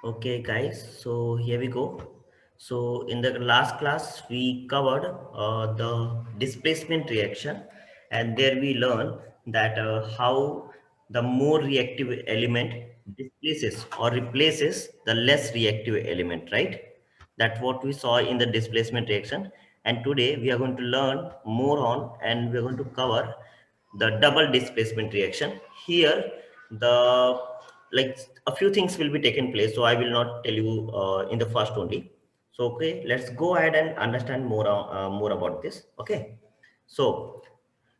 Okay, guys, so here we go. So in the last class, we covered the displacement reaction, and there we learned that how the more reactive element displaces or replaces the less reactive element, right? That's what we saw in the displacement reaction. And today we are going to learn more on, and we're going to cover the double displacement reaction. Here, the like a few things will be taken place, so I will not tell you in the first only. So okay, let's go ahead and understand more about this. Okay, so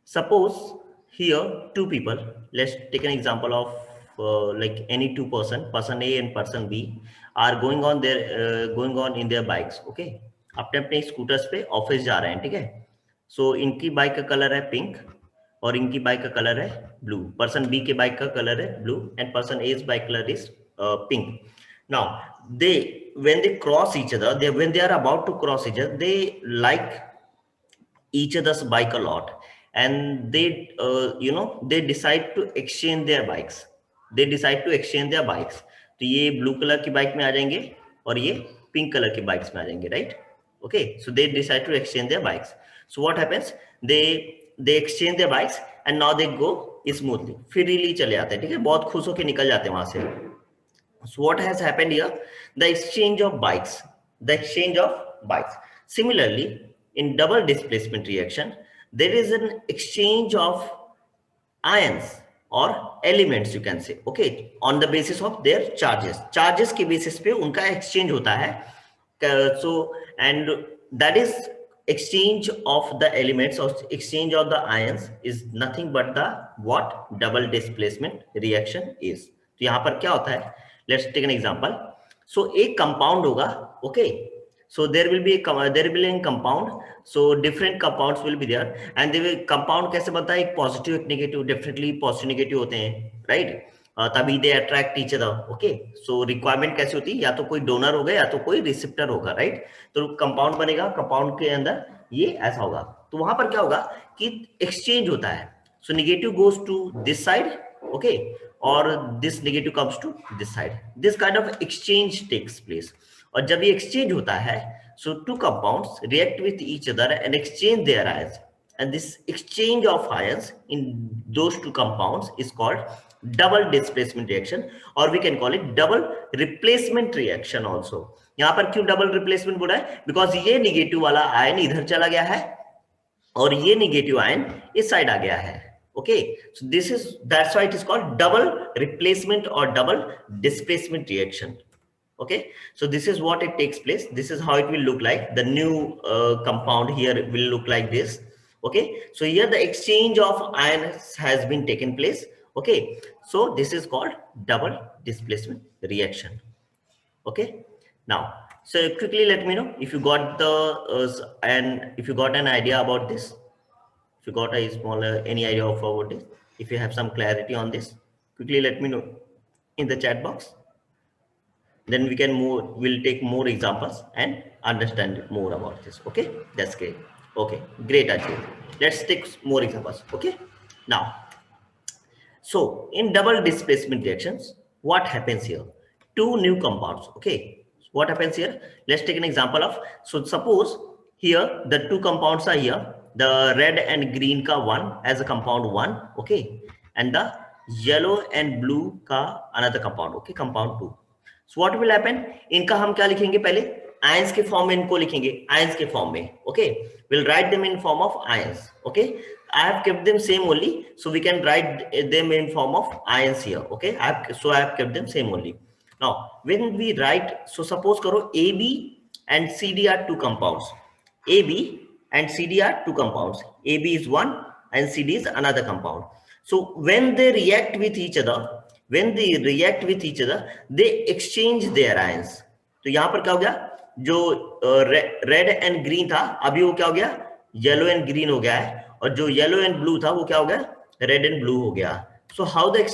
suppose here two people, let's take an example of like any two person A and person B are going on in their bikes. Okay, अपने अपने scooters पे office जा रहे हैं, ठीक है. सो इनकी bike का कलर है पिंक और इनकी बाइक का कलर है ब्लू. पर्सन बी के बाइक का कलर है blue and person A's bike colour is pink. Now they, when they cross each other, when they are about to cross each other, they like each other's bike a lot, and they decide to exchange their bikes. तो ये blue colour की bike में आ जाएंगे और ये pink colour की bikes में आ जाएंगे, right. Okay, so they decide to exchange their bikes. So what happens, they exchange their bikes and now they go smoothly, freely चले जाते हैं, ठीक है, बहुत खुश होकर निकल जाते हैं वहां से. So what has happened here? The exchange of bikes. The exchange of bikes. Similarly, in double displacement reaction, there is an exchange of ions or elements, you can say. Okay, on the basis of their charges. Charges के basis पे उनका exchange होता है. So and that is exchange of the elements or exchange of the ions is nothing but the what double displacement reaction is. तो यहाँ पर क्या होता है? Let's take an example. So एक compound होगा, okay. So there will be a compound. So different compounds will be there, and they will compound कैसे बनता है? एक positive एक negative, definitely positive negative होते हैं, right? तभी they attract each other, okay. So requirement कैसे होती है? या तो कोई donor होगा या तो कोई receptor होगा, right? तो compound बनेगा, compound के अंदर ये ऐसा होगा. तो वहां पर क्या होगा कि exchange होता है. So negative goes to this side, okay, or this negative comes to this side. This kind of exchange takes place. और जब ये exchange होता है, so two compounds react with each other and exchange their ions, and this exchange of ions in those two compounds is called double displacement reaction, or we can call it double replacement reaction also. यहाँ पर क्यों double replacement बोला है? Because ये negative वाला ion इधर चला गया है और ये negative ion इस side आ गया है. Okay, so that's why it is called double replacement or double displacement reaction. Okay, so this is what it takes place. This is how it will look like. The new compound here will look like this. Okay, so here the exchange of ions has been taken place. Okay, so this is called double displacement reaction. Okay, now so quickly let me know if you got and if you got an idea about this. If you got a smaller any idea of about this, if you have some clarity on this, quickly let me know in the chat box. Then we can move, we'll take more examples and understand more about this. Okay, that's great. Okay, great, Ajay. Let's take more examples. Okay, now, so in double displacement reactions, what happens here? Two new compounds. Okay, what happens here? Let's take an example of, so suppose here the two compounds are here, the red and green ka one as a compound one, okay, and the yellow and blue ka another compound, okay, compound two. So what will happen? इनका हम क्या लिखेंगे? पहले ions के form में इनको लिखेंगे, ions के फॉर्म में. Okay, we'll write them in form of ions. Okay, I have kept them same only, so we can write them in form of ions here. Okay, I have kept them same only. Now when we write, so suppose करो AB and CD are two compounds. AB and CD are two compounds. AB is one and CD is another compound. So when they react with each other, they exchange their ions. तो यहां पर क्या हो गया? जो red and green था, अभी वो क्या हो गया? येलो एंड ग्रीन हो गया है, और जो येलो एंड ब्लू था वो क्या हो गया? रेड एंड ब्लू हो गया. So how the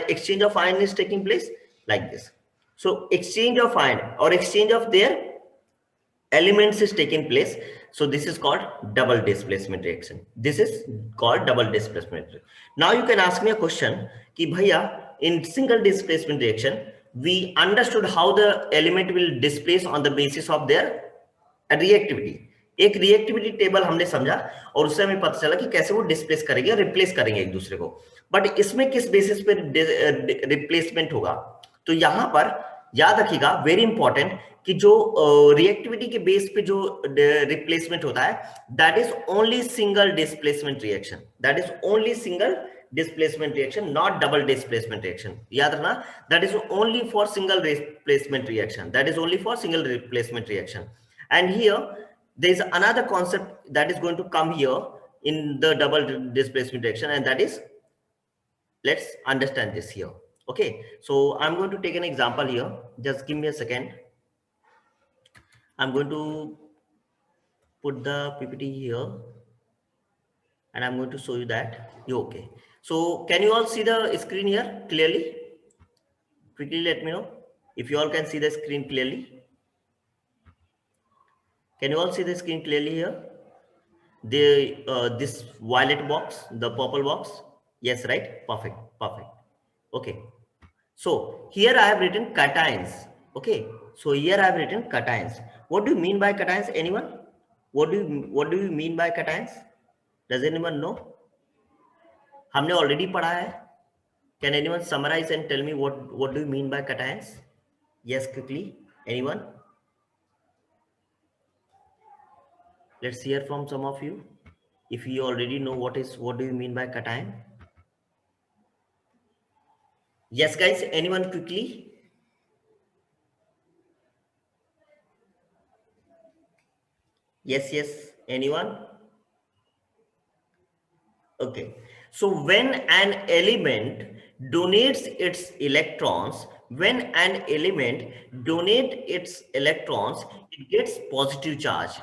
exchange of ion is taking place? Like this. So exchange of ion or exchange of their elements is taking place. So this is called double displacement reaction. This is called double displacement reaction. Now you can ask me a question कि भैया in single displacement reaction we understood how the element will displace on the basis of their reactivity. एक reactivity table हमने समझा और उससे हमें पता चला कि कैसे वो डिस्प्लेस करेंगे और रिप्लेस करेंगे एक दूसरे को. बट इसमें किस बेसिस पे रिप्लेसमेंट होगा? तो यहां पर याद रखिएगा, वेरी इंपॉर्टेंट, कि जो रिएक्टिविटी के बेस पे जो रिप्लेसमेंट होता है, that is only single displacement reaction. That is only single displacement reaction, not double displacement reaction. याद रखना, that is only for single replacement reaction. That is only for single replacement reaction. And here there is another concept that is going to come here in the double displacement reaction, and that is, let's understand this here. Okay, so I'm going to take an example here. Just give me a second. I'm going to put the PPT here and I'm going to show you that. Okay, so can you all see the screen here clearly? Quickly let me know if you all can see the screen clearly. Can you all see the screen clearly here? This violet box, the purple box. Yes, right? Perfect, perfect. Okay, so here I have written cations. Okay, so here I have written cations. What do you mean by cations? Anyone? What do you mean by cations? Does anyone know? हमने already पढ़ा है. Can anyone summarize and tell me what do you mean by cations? Yes, quickly. Anyone? Let's hear from some of you. If you already know what do you mean by cation? Yes, guys. Anyone quickly? Yes, yes. Anyone? Okay. So when an element donates its electrons, it gets positive charge.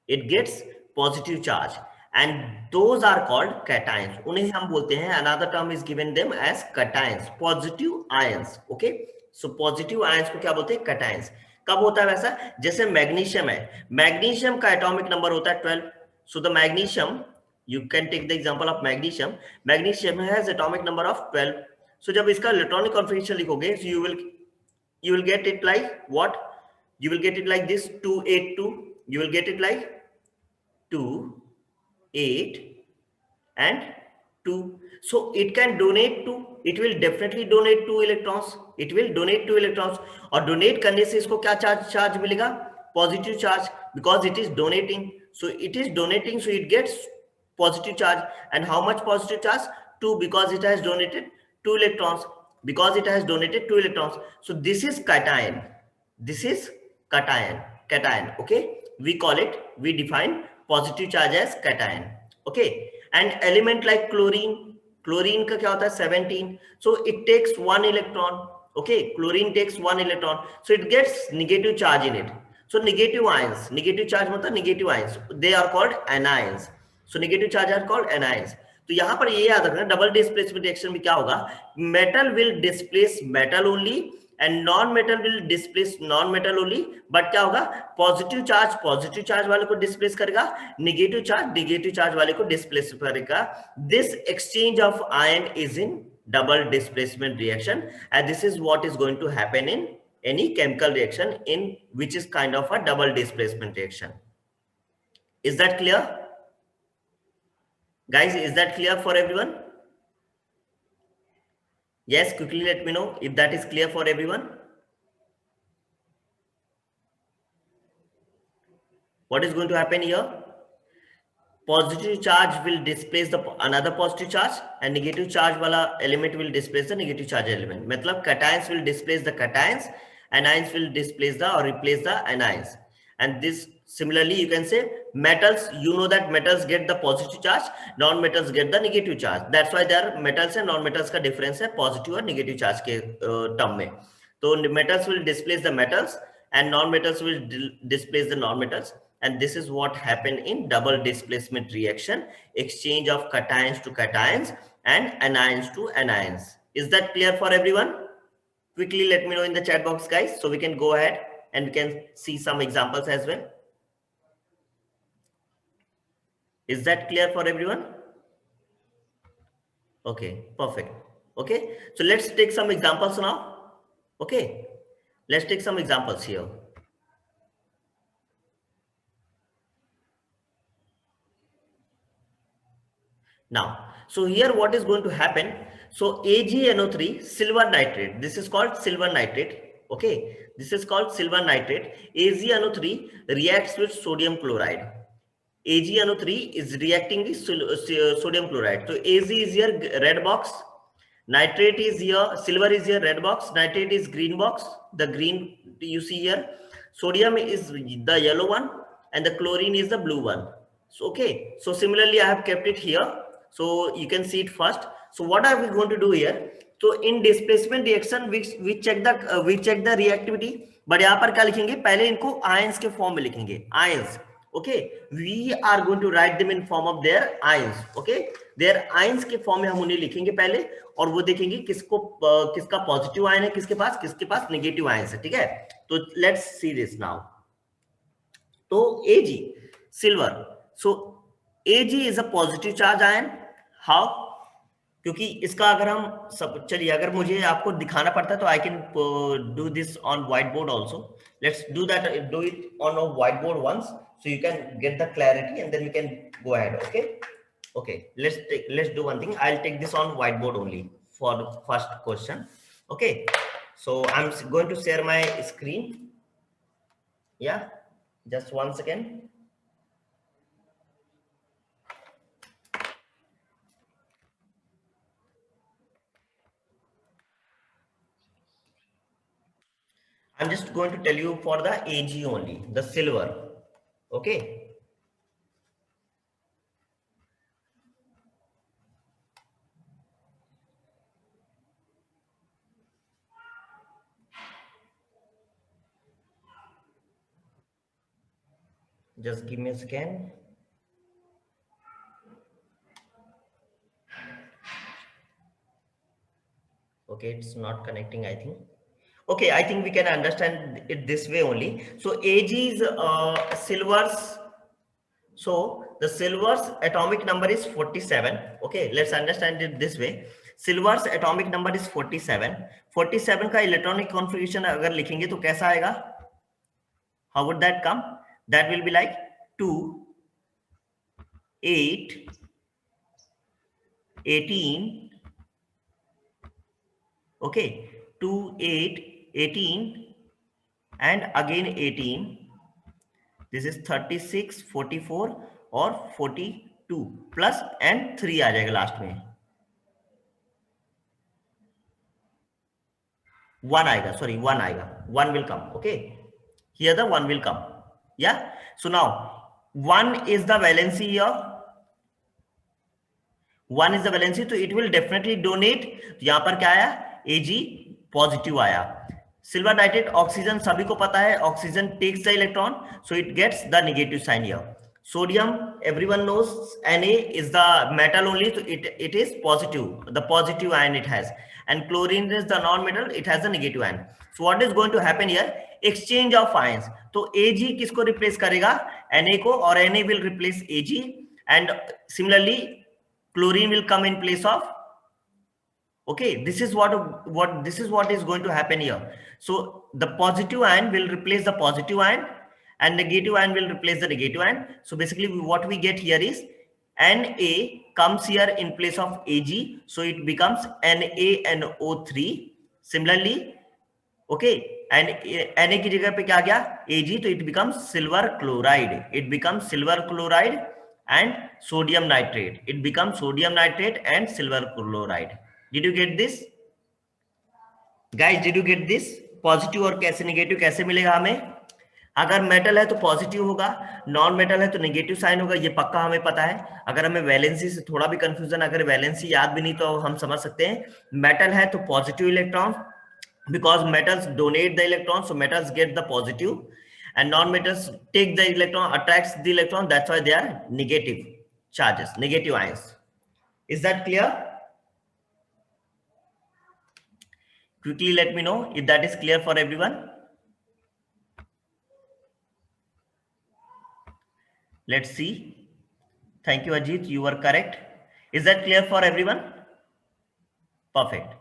It gets positive charge, and those are called cations. उन्हें हम बोलते हैं, another term is given them as cations, positive ions. Okay, so positive ions को क्या बोलते हैं? cations. कब होता है वैसा? जैसे मैग्नीशियम है, मैग्नीशियम का एटॉमिक नंबर होता है 12. so the magnesium, you can take the example of magnesium. Magnesium has atomic number of 12. so जब इसका इलेक्ट्रॉनिक कॉन्फ़िगरेशन लिखोगे, so you will get it like what? You will get it like this, 282. You will get it like 2, 8 and 2. so it can donate to, it will definitely donate 2 electrons. It will donate 2 electrons. और donate करने से इसको क्या charge मिलेगा? Positive charge, because it is donating. so it is donating, so it gets positive charge. And how much positive charge? 2, because it has donated 2 electrons. So this is cation. Cation. Okay, we define positive charge as cation. Okay, and element like chlorine का क्या होता है? 17. so it takes 1 electron. Okay, chlorine takes 1 electron, so it gets negative charge in it. so negative charge मतलब negative ions, they are called anions. so negative charge are called anions. तो यहां पर ये याद रखना, डबल डिस्प्लेसमेंट रिएक्शन में क्या होगा? Metal will displace metal only and non metal will displace non metal only. But क्या होगा? पॉजिटिव चार्ज वाले को डिस्प्लेस करेगा, नेगेटिव चार्ज वाले को डिस्प्लेस करेगा. This exchange of ion is in double displacement reaction, and this is what is going to happen in any chemical reaction in which is kind of a double displacement reaction. Is that clear, guys? Is that clear for everyone? Yes, quickly let me know if that is clear for everyone. What is going to happen here? Positive charge will displace the another positive charge, and negative charge wala element will displace the negative charge element. मतलब cations will displace the cations, anions will displace the or replace the anions. And this similarly you can say metals. You know that metals get the positive charge, non-metals get the negative charge. That's why there are metals and non-metals का difference है positive और negative charge के term में. तो metals will displace the metals and non-metals will displace the non-metals. And this is what happened in double displacement reaction, exchange of cations to cations and anions to anions. Is that clear for everyone? Quickly let me know in the chat box, guys, so we can go ahead and we can see some examples as well. Is that clear for everyone? Okay, perfect. Okay, so let's take some examples now. Okay, let's take some examples here. Now, so here what is going to happen? So AgNO3 silver nitrate, this is called silver nitrate. Okay, this is called silver nitrate. AgNO3 reacts with sodium chloride. AgNO3 is reacting with sodium chloride. So Ag is here red box, nitrate is here, silver is here red box, nitrate is green box. The green you see here, sodium is the yellow one, and the chlorine is the blue one. So okay, so similarly I have kept it here, so you can see it first. So what are we going to do here? So in displacement reaction we check the reactivity, but यहाँ पर क्या लिखेंगे? पहले इनको ions के form में लिखेंगे, ions. Okay, we are going to write them in form of their ions. Okay, their ions के form में हम उन्हें लिखेंगे पहले, और वो देखेंगे किसका पॉजिटिव आयन है किसके पास नेगेटिव आयन है. ठीक है, तो लेट्स सी दिस नाउ. तो Ag silver, so Ag is a positive charge ion. How? क्योंकि इसका अगर हम सब चलिए अगर मुझे आपको दिखाना पड़ता है तो I can do this on white board also. Let's do it on a white board once so you can get the clarity and then we can go ahead. Okay, let's do one thing. I'll take this on whiteboard only for the first question. Okay, so I'm going to share my screen. Yeah, just 1 second. I'm just going to tell you for the Ag only, the silver. Okay, just give me a second. Okay, it's not connecting, I think. Okay, I think we can understand it this way only. So Ag is silver's. So the silver's atomic number is 47. Okay, let's understand it this way. Silver's atomic number is 47. 47 का electronic configuration अगर लिखेंगे तो कैसा आएगा? How would that come? That will be like 2, 8, 18. Okay, 2, 8, 18, and again 18. This is 36, 44 और 42 plus and 3 आ जाएगा last में. 1 आएगा, sorry 1 आएगा, 1 will come. Okay, here the 1 will come. Yeah, so now 1 is the valency here. 1 is the valency, तो it will definitely donate. तो यहाँ पर क्या आया? Ag पॉजिटिव आया. सिल्वर नाइट्रेट ऑक्सीजन सभी को पता है, oxygen takes the electron, so it gets the negative sign here. Sodium everyone knows Na is the metal only, so it is positive, the positive ion it has, and chlorine is the non-metal, it has the negative ion. So what is going to happen here? Exchange of ions. तो Ag किसको replace करेगा? Na को, और Na will replace Ag, and similarly chlorine will come in place of. Okay, this is what is going to happen here. So the positive ion will replace the positive ion, and negative ion will replace the negative ion. So basically what we get here is Na comes here in place of Ag, so it becomes NaNO3. Similarly, okay, and Na की जगह पे क्या आ गया? Ag, तो it becomes silver chloride. It becomes silver chloride and sodium nitrate. It becomes sodium nitrate and silver chloride. Did you get this? Guys, did you get this? Positive और कैसे negative कैसे मिलेगा हमें? अगर मेटल है तो positive होगा, non metal है तो नेगेटिव साइन होगा, ये पक्का हमें पता है. अगर हमें वैलेंसी से थोड़ा भी कंफ्यूजन, अगर वैलेंसी याद भी नहीं तो हम समझ सकते हैं. मेटल है तो positive electron, because metals donate the electron, so metals get the positive, and non-metals take the electron, attracts the electron, that's why they are negative charges, negative ions. Is that clear? Quickly let me know if that is clear for everyone. Let's see. Thank you, Ajit, you were correct. Is that clear for everyone? Perfect.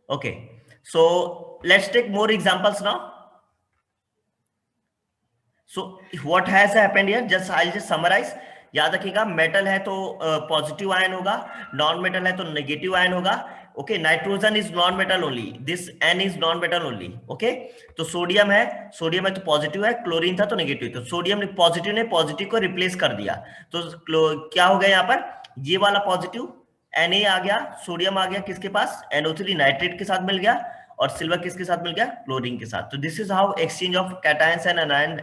Okay, So let's take more examples now. So what has happened here, I'll just summarize. याद रखिएगा, metal है तो positive ion होगा, non metal है तो negative ion होगा. Okay, nitrogen is non metal only, this N is non metal only. Okay, तो sodium है तो पॉजिटिव है, क्लोरीन था तो नेगेटिव. तो सोडियम ने पॉजिटिव को रिप्लेस कर दिया. तो क्या हो गया यहाँ पर, ये वाला पॉजिटिव Na आ गया, सोडियम आ गया किसके पास, NO3 नाइट्रेट के साथ मिल गया, और सिल्वर किसके साथ मिल गया, क्लोरीन के साथ. तो this is how exchange of cations and anion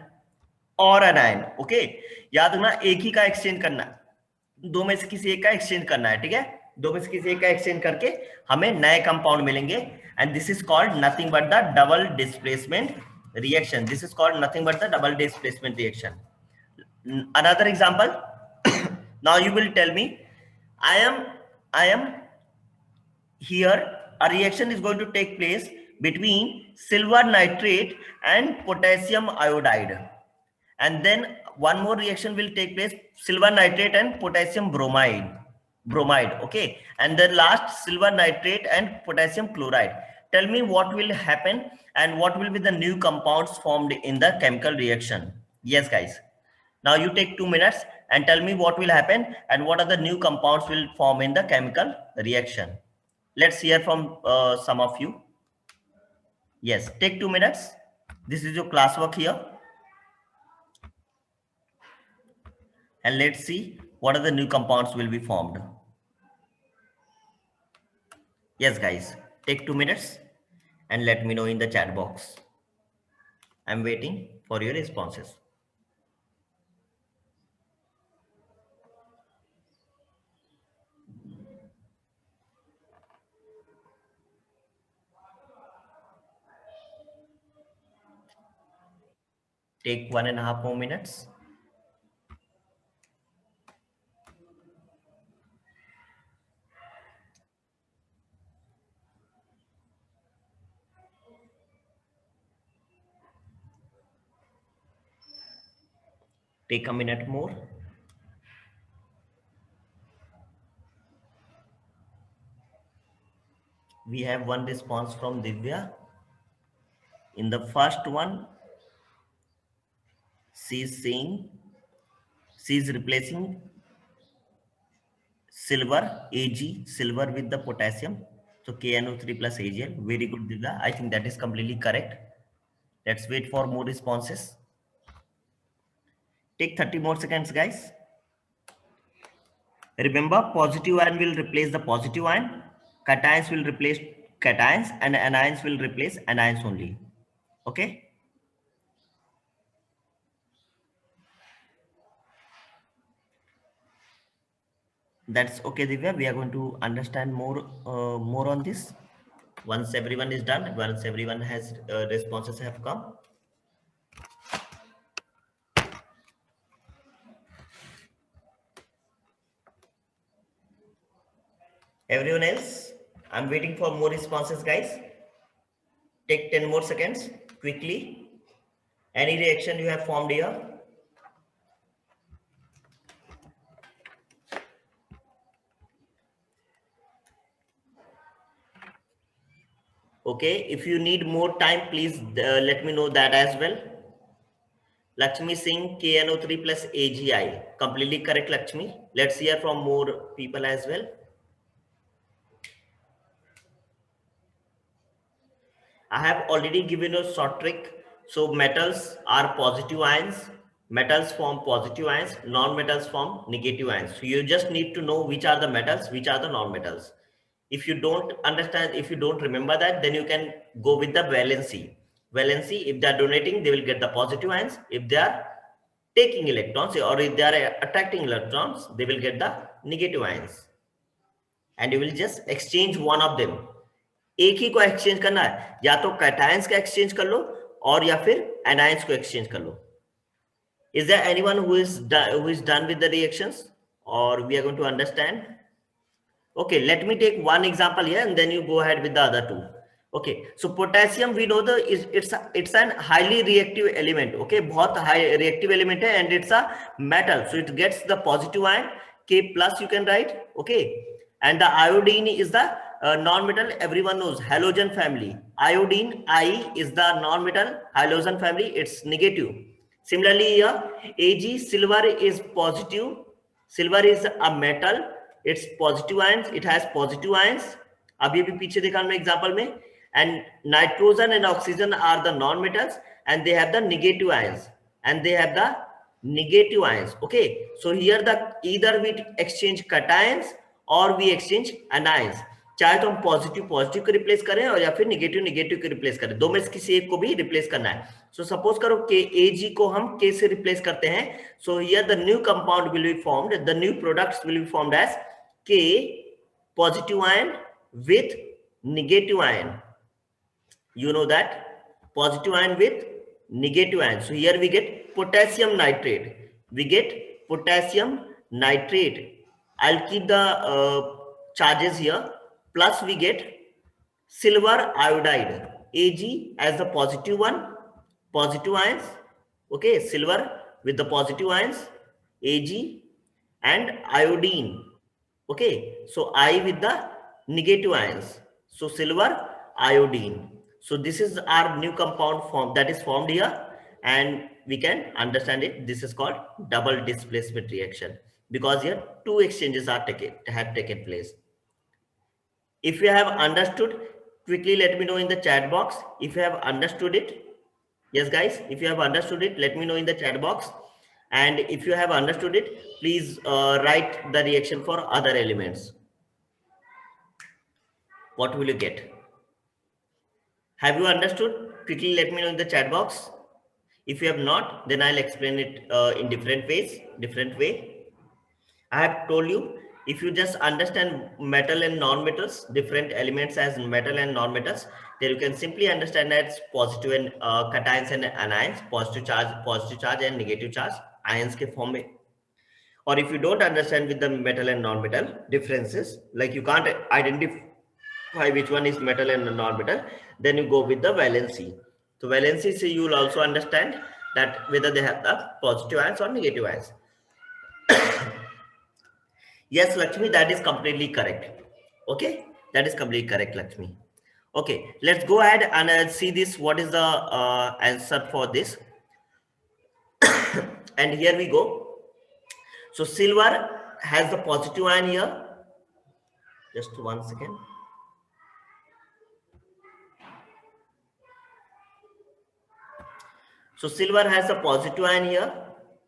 और एनायन. ओके, याद रखना एक ही का एक्सचेंज करना है, दो में से किसी एक का एक्सचेंज करना है. ठीक है, दो में से किसी एक का एक्सचेंज करके हमें नए कंपाउंड मिलेंगे. And this is called nothing but the double displacement reaction. This is called nothing but the double displacement reaction. Another example. Now you will tell me, I am here, a reaction is going to take place between silver nitrate and potassium iodide, and then one more reaction will take place, silver nitrate and potassium bromide. Okay, and then last, silver nitrate and potassium chloride. Tell me what will happen and what will be the new compounds formed in the chemical reaction. Yes guys, now you take 2 minutes and tell me what will happen and what are the new compounds will form in the chemical reaction. Let's hear from some of you. Yes, take 2 minutes. This is your classwork here. And let's see what are the new compounds will be formed. Yes, guys, take 2 minutes and let me know in the chat box. I'm waiting for your responses. Take 1.5 more minutes. Take a minute more. We have one response from Divya. In the first one, she is saying she is replacing silver, Ag, silver with the potassium. So KNO3 plus Agl. Very good, Divya. I think that is completely correct. Let's wait for more responses. Take 30 more seconds, guys. Remember, positive ion will replace the positive ion, cations will replace cations, and anions will replace anions only. Okay? That's okay, Divya. We are going to understand more on this once everyone is done, once everyone has responses have come. Everyone else, I'm waiting for more responses, guys. Take 10 more seconds quickly. Any reaction you have formed here? Okay, if you need more time, please let me know that as well. Lakshmi Singh, KNO3 plus AGI. Completely correct, Lakshmi. Let's hear from more people as well. I have already given you a short trick. So metals are positive ions. Metals form positive ions. Non-metals form negative ions. So you just need to know which are the metals, which are the non-metals. If you don't understand, if you don't remember that, then you can go with the valency. Valency, if they are donating, they will get the positive ions. If they are taking electrons or if they are attracting electrons, they will get the negative ions. And you will just exchange one of them. एक ही को exchange करना है, या तो cations का exchange कर लो और या फिर एनायंस को एक्सचेंज कर लो. Is there anyone who is done with the reactions, or we are going to understand? Okay, let me take one example here and then you go ahead with the other two. Okay, so potassium, we know it's an highly reactive element. Okay, बहुत high reactive element है, and it's a metal, so it gets the positive ion K plus you can write. Okay, and the iodine is the non-metal. Everyone knows halogen family. iodine, I is the non-metal halogen family, it's negative. Similarly here, Ag, silver is positive. Silver is a metal, it's positive ions, it has positive ions. अभी भी पीछे देखा हमने example में. And nitrogen and oxygen are the non-metals and they have the negative ions. Okay, so here the either we exchange cations or we exchange anions. चाहे तो हम positive positive को रिप्लेस करें और या फिर नेगेटिव नेगेटिव को रिप्लेस करें, दो में से किसी एक को भी रिप्लेस करना है. सो सपोज करो के Ag को हम K से रिप्लेस करते हैं. So here the new compound will be formed, the new products will be formed as K positive ion with negative ion. You know that positive ion with negative ion. So here we get potassium nitrate. I'll keep the charges here. Plus we get silver iodide, Ag as the positive one, positive ions. Okay, silver with the positive ions, Ag, and iodine. Okay, so I with the negative ions. So silver, iodine. So this is our new compound form that is formed here, and we can understand it. This is called double displacement reaction because here two exchanges have taken place. If you have understood, quickly let me know in the chat box if you have understood it. Yes guys, if you have understood it, let me know in the chat box. And if you have understood it, please write the reaction for other elements. What will you get? Have you understood? Quickly let me know in the chat box. If you have not, then I'll explain it in different way. I have told you, if you just understand metal and non-metals, different elements as metal and non-metals, then you can simply understand that positive and cations and anions, positive charge and negative charge, ions ke form mein. Or if you don't understand with the metal and non-metal differences, like you can't identify which one is metal and non-metal, then you go with the valency. So valency, so you will also understand that whether they have the positive ions or negative ions. Yes, Lakshmi, that is completely correct. Okay, that is completely correct, Lakshmi. Okay, let's go ahead and see this. What is the answer for this? And here we go. So silver has the positive ion here. Just 1 second. So silver has a positive ion here.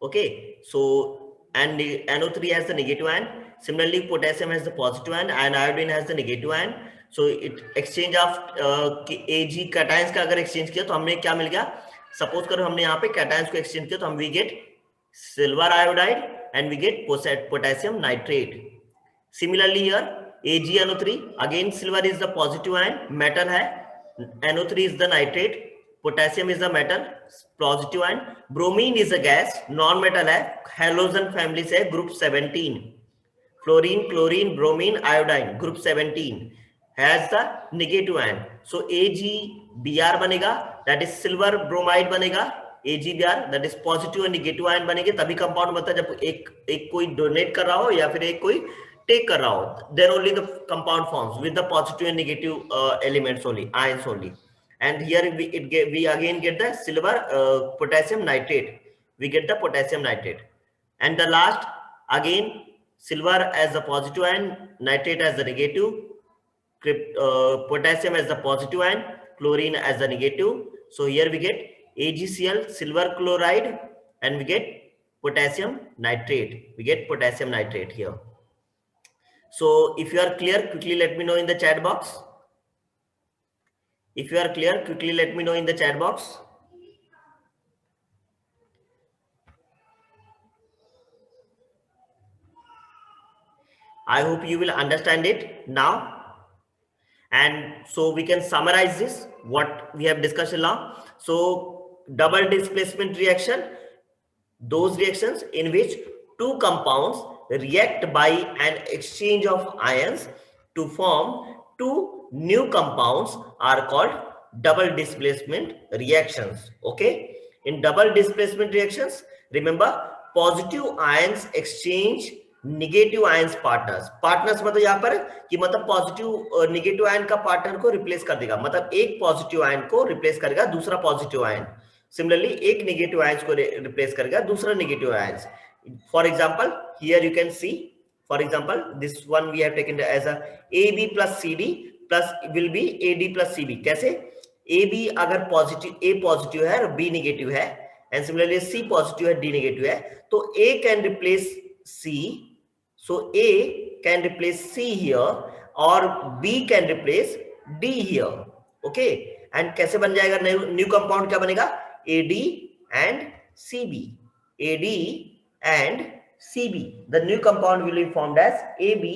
Okay, so and the NO3 has the negative ion. Similarly, potassium has the positive ion and iodine has the negative ion. So it exchange of Ag cations का अगर exchange किया तो हमने क्या मिल गया? Suppose करो हमने यहाँ पे cations को exchange किया तो हम we get silver iodide and we get potassium nitrate. Similarly here AgNO3, again silver is the positive ion, metal है, NO3 is the nitrate, potassium is the metal, positive ion, bromine is a gas, non-metal है, halogen family से group 17, fluorine, chlorine, bromine, iodine, group 17 has the negative ion. So AgBr बनेगा, that is silver bromide बनेगा, AgBr, that is positive and negative ion बनेंगे. तभी compound बनता है जब एक कोई डोनेट कर रहा हो या फिर एक कोई टेक कर रहा हो. Then only the compound forms with the positive and negative elements only, ions only. And here we again get the silver potassium nitrate. We get the potassium nitrate. And the last, again, silver as the positive ion, nitrate as the negative, potassium as the positive ion, chlorine as the negative. So here we get AgCl, silver chloride, and we get potassium nitrate. We get potassium nitrate here. So if you are clear, quickly let me know in the chat box. If you are clear, quickly let me know in the chat box. I hope you will understand it now. And so we can summarize this, what we have discussed now. So double displacement reaction, those reactions in which two compounds react by an exchange of ions to form two new compounds are called double displacement reactions. Okay, in double displacement reactions, remember positive ions exchange negative ions partners, partners मतलब यहाँ पर कि मतलब positive negative ion का partner को replace कर देगा, मतलब एक पॉजिटिव आयन को रिप्लेस करेगा दूसरा पॉजिटिव आयन, सिमिलरली एक नेगेटिव आयंस को रिप्लेस करेगा दूसरा negative ions. For example here you can see, for example this one we have taken as a AB plus CD plus will be AD plus CB. कैसे? AB अगर positive, A positive है और B negative है, and similarly C positive है D negative है, तो A can replace C, so A can replace C here or B can replace D here. Okay, and कैसे बन जाएगा न्यू कंपाउंड, क्या बनेगा? AD and CB. AD and CB. The new compound will be formed as AB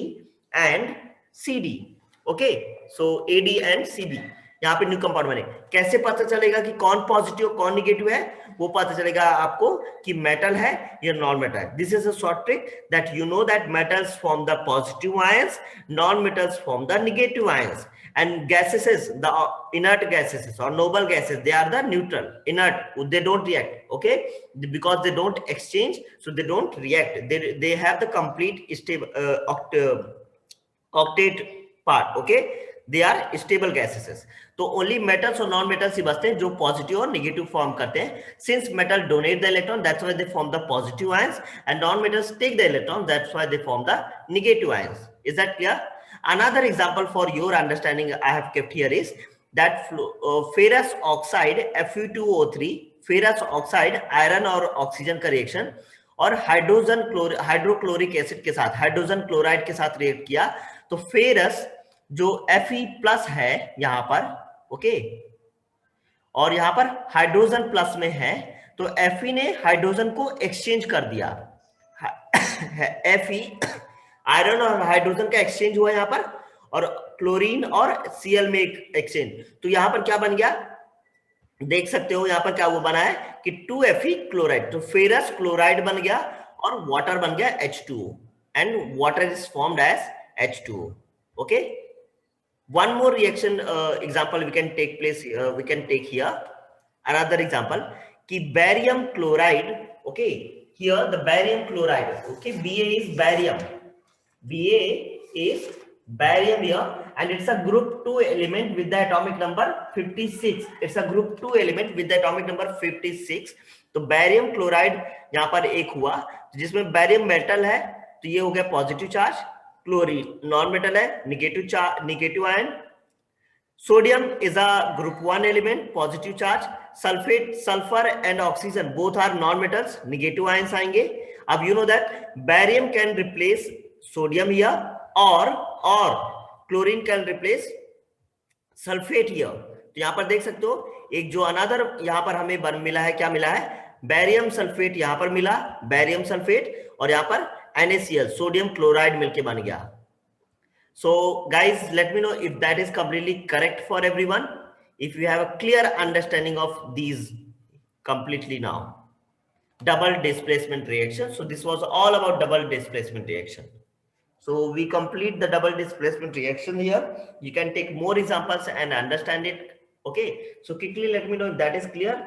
and CD. Okay, so AD and CB यहाँ पे new compound बने. कैसे पता चलेगा कि कौन पॉजिटिव कौन निगेटिव है? वो पता चलेगा आपको कि मेटल है या नॉन मेटल है. This is a short trick that you know that metals form the positive ions, non metals form the negative ions, and gases, the inert gases or noble gases, they are the neutral, inert, they don't react. Okay, because they don't exchange, so they don't react, they have the complete stable octet part. Okay, they are stable gases. तो only metals और non metals ही बचते हैं जो positive और negative form करते हैं. Since metal donate the electron, that's why they form the positive ions, and non metals take the electron, that's why they form the negative ions. Is that clear? Another example for your understanding I have kept here is that ferrous oxide Fe2O3, ferrous oxide iron और oxygen का reaction और hydrochloric acid के साथ, hydrogen chloride के साथ react किया, तो ferrous जो Fe+ है यहाँ पर, ओके, और यहाँ पर हाइड्रोजन प्लस में है, तो Fe ने हाइड्रोजन को एक्सचेंज कर दिया. Fe आयरन और हाइड्रोजन का एक्सचेंज हुआ यहाँ पर, और क्लोरीन और Cl में एक एक्सचेंज. तो यहाँ पर क्या बन गया देख सकते हो, यहाँ पर क्या वो बना है कि 2Fe क्लोराइड, तो फेरस क्लोराइड बन गया और वाटर बन गया H2O, and water is formed as H2O. Okay, one more reaction example we can take place, we can take here another example ki barium chloride. Okay, here the barium chloride, okay, Ba is barium, Ba is barium here, and it's a group 2 element with the atomic number 56. It's a group 2 element with the atomic number 56. तो barium chloride यहाँ पर एक हुआ जिसमें barium metal है, तो ये हो गया positive charge, chlorine non metal है, negative ion, sodium is a group 1 element, positive charge, sulphate, sulphur and oxygen both are non metals, negative ions आएंगे. अब you know that barium can replace sodium here, और chlorine can replace sulphate here. तो यहाँ पर देख सकते हो एक जो अनदर यहाँ पर हमें मिला है, क्या मिला है? बैरियम सल्फेट यहाँ पर मिला, बैरियम सल्फेट, और यहाँ पर NaCl सोडियम क्लोराइड मिलके बन गया. So guys, let me know if that is completely correct for everyone, if you have a clear understanding of these completely now. Double displacement reaction. So this was all about double displacement reaction. So we complete the double displacement reaction here. You can take more examples and understand it. Okay, so quickly let me know if that is clear.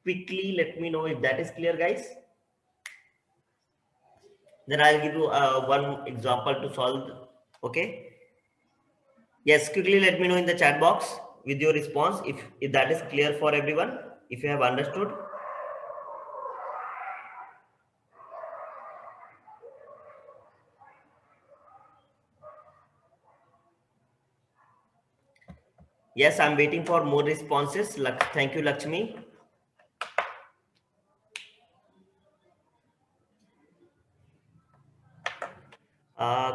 Quickly let me know if that is clear, guys. Then I'll give you one example to solve. Okay, yes, quickly let me know in the chat box with your response if that is clear for everyone, if you have understood. Yes, I'm waiting for more responses. Thank you, Lakshmi.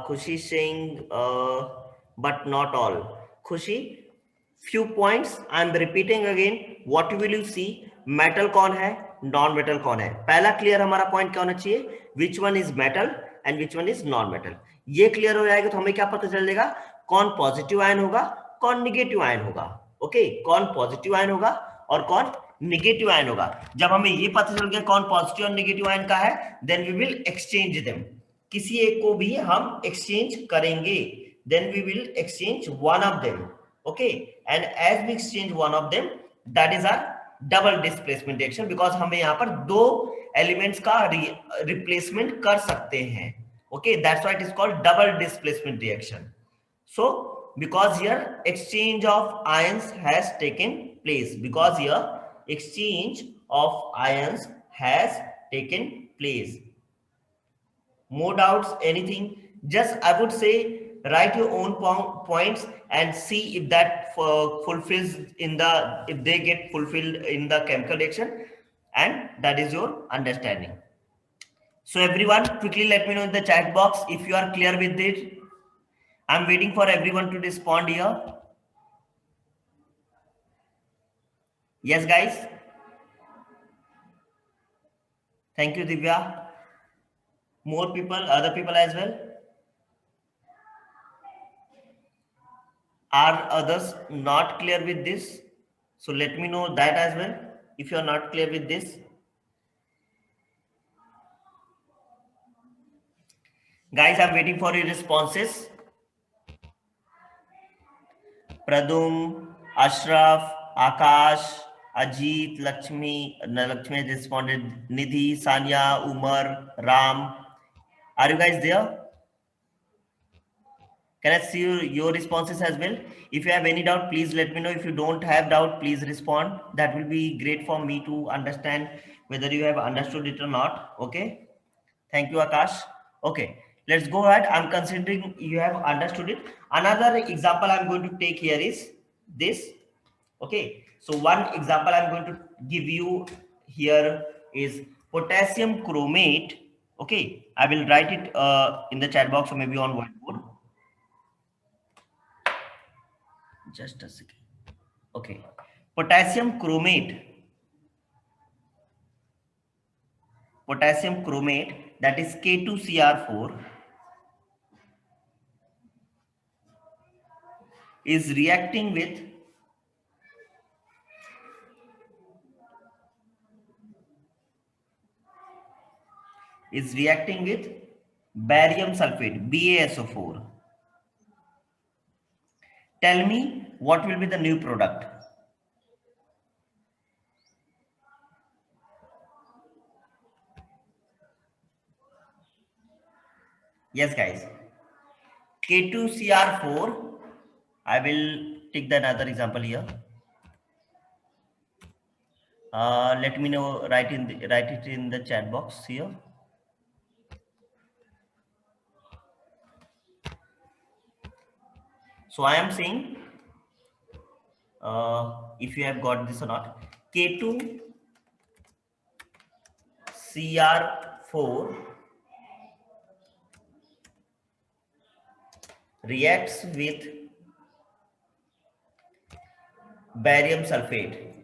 Khushi saying, but not all. Khushi, few points. I'm repeating again. What will you see? Metal कौन है, non metal कौन है? पहला clear हमारा point क्या होना चाहिए? Which one is metal and which one is non metal? ये clear हो जाएगा तो हमें क्या पता चल जाएगा? कौन पॉजिटिव आयन होगा, कौन निगेटिव आयन होगा. ओके, कौन पॉजिटिव आयन होगा और कौन निगेटिव आयन होगा. जब हमें ये पता चल गया कौन पॉजिटिव और निगेटिव आयन का है, then we will exchange them. किसी एक को भी हम एक्सचेंज करेंगे, then we will exchange one of them. Okay, and as we exchange one of them, that is our double displacement reaction, because हमें यहाँ पर दो एलिमेंट्स का रिप्लेसमेंट कर सकते हैं. Okay, that's why it is called double displacement reaction. So because here exchange of ions has taken place, because here exchange of ions has taken place. More doubts, anything? Just I would say write your own points and see if that fulfills in the, if they get fulfilled in the chemical reaction, and that is your understanding. So everyone, quickly let me know in the chat box if you are clear with it. I'm waiting for everyone to respond here. Yes, guys. Thank you, Divya. More people, other people as well. Are others not clear with this? So let me know that as well if you are not clear with this. Guys, I'm waiting for your responses. Pradum, Ashraf, Akash, Ajit, Lakshmi has responded. Nidhi, Sanya, Umar, Ram. Are you guys there? Can I see your responses as well? If you have any doubt, please let me know. If you don't have doubt, please respond. That will be great for me to understand whether you have understood it or not. Okay. Thank you, Akash. Okay, let's go ahead. I'm considering you have understood it. Another example I'm going to take here is this. Okay, so one example I'm going to give you here is potassium chromate. Okay, I will write it in the chat box or maybe on whiteboard. Just a second. Okay, potassium chromate. Potassium chromate, that is K2Cr4, is reacting with barium sulfate, BaSO4. Tell me what will be the new product. Yes, guys. K2Cr4. I will take another example here. Let me know. Write it in the chat box here. So I am saying, if you have got this or not, K2Cr4 reacts with barium sulfate.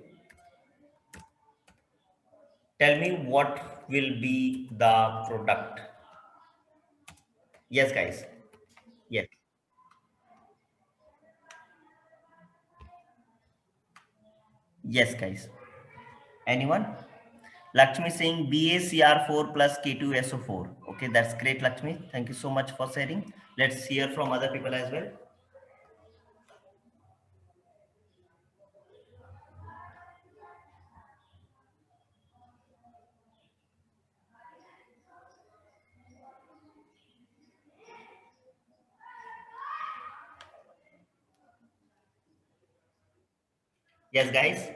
Tell me what will be the product. Yes, guys. Yes. Yes, guys. Anyone? Lakshmi saying BaCr4 plus K2SO4. Okay, that's great, Lakshmi. Thank you so much for sharing. Let's hear from other people as well. Yes, guys.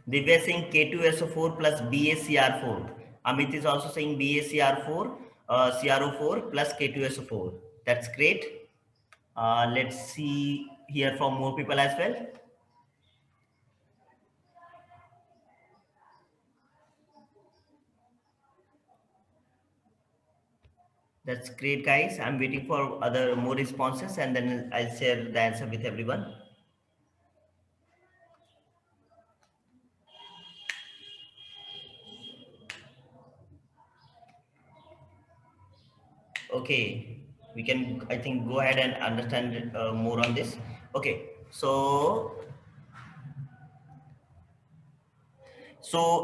Divya is saying K2SO4 plus BaCr4. Amit is also saying BaCr4, CrO4 plus K2SO4. That's great. Let's see hear from more people as well. That's great, guys. I'm waiting for more responses and then I'll share the answer with everyone. Okay, we can, I think, go ahead and understand more on this. Okay, so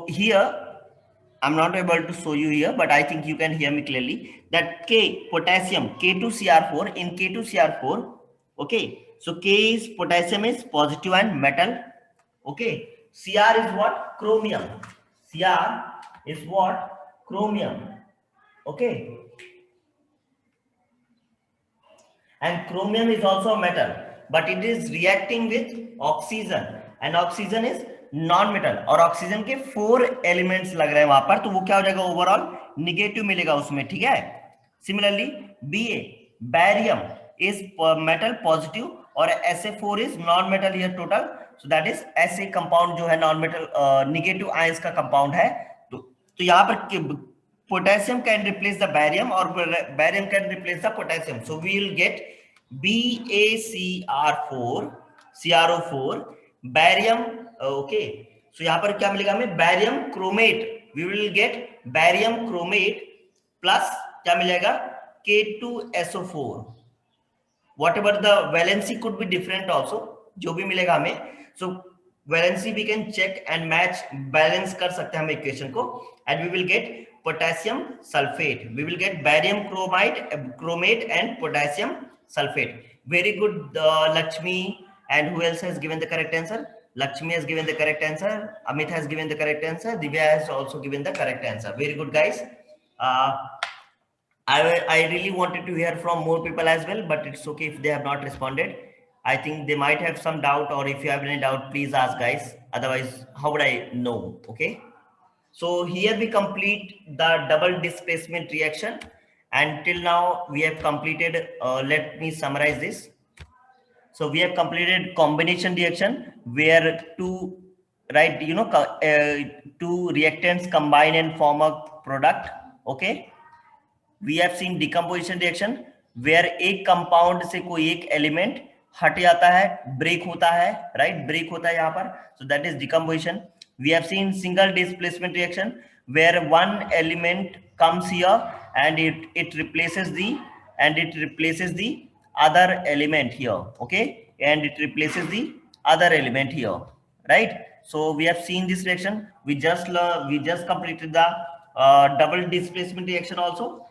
here I'm not able to show you here, but I think you can hear me clearly that potassium K2Cr4, in K2Cr4. Okay, so K is potassium is positive and metal. Okay, Cr is what? Chromium. Cr is what? Chromium. Okay. And chromium is also a metal, but it is reacting with oxygen, and oxygen is non metal, और oxygen के 4 elements लग रहे हैं वहां पर, तो वो क्या हो जाएगा? ओवरऑल निगेटिव मिलेगा उसमें, ठीक है। Similarly Ba, barium is metal positive, और Sa4 is non metal here total, so that is Sa compound जो है नॉन मेटल निगेटिव आयंस का कंपाउंड है। तो यहाँ पर potassium can replace the barium, or barium can replace the potassium, so we will get BaCr4 CrO4 barium. Okay, so यहाँ पर क्या मिलेगा हमें? barium chromate. We will get barium chromate plus क्या मिलेगा? K2SO4. whatever the valency could be different also, जो भी मिलेगा हमें, so valency we can check and match, balance कर सकते हैं हम इक्वेशन को, and we will get potassium sulfate. We will get barium chromate and potassium sulfate. Very good, Lakshmi. And who else has given the correct answer? Lakshmi has given the correct answer. Amit has given the correct answer. Divya has also given the correct answer. Very good, guys. I really wanted to hear from more people as well, but it's okay if they have not responded. I think they might have some doubt, or if you have any doubt, please ask, guys. Otherwise, how would I know? Okay. So here we complete the double displacement reaction, and till now we have completed, let me summarize this. So we have completed combination reaction where two reactants combine and form a product. Okay. We have seen decomposition reaction where एक compound से कोई एक element हट जाता है, break होता है, right? Break होता है यहाँ पर, so that is decomposition. We have seen single displacement reaction where one element comes here and it replaces the other element here, okay, and it replaces the other element here, right? So we have seen this reaction. We just completed the double displacement reaction also.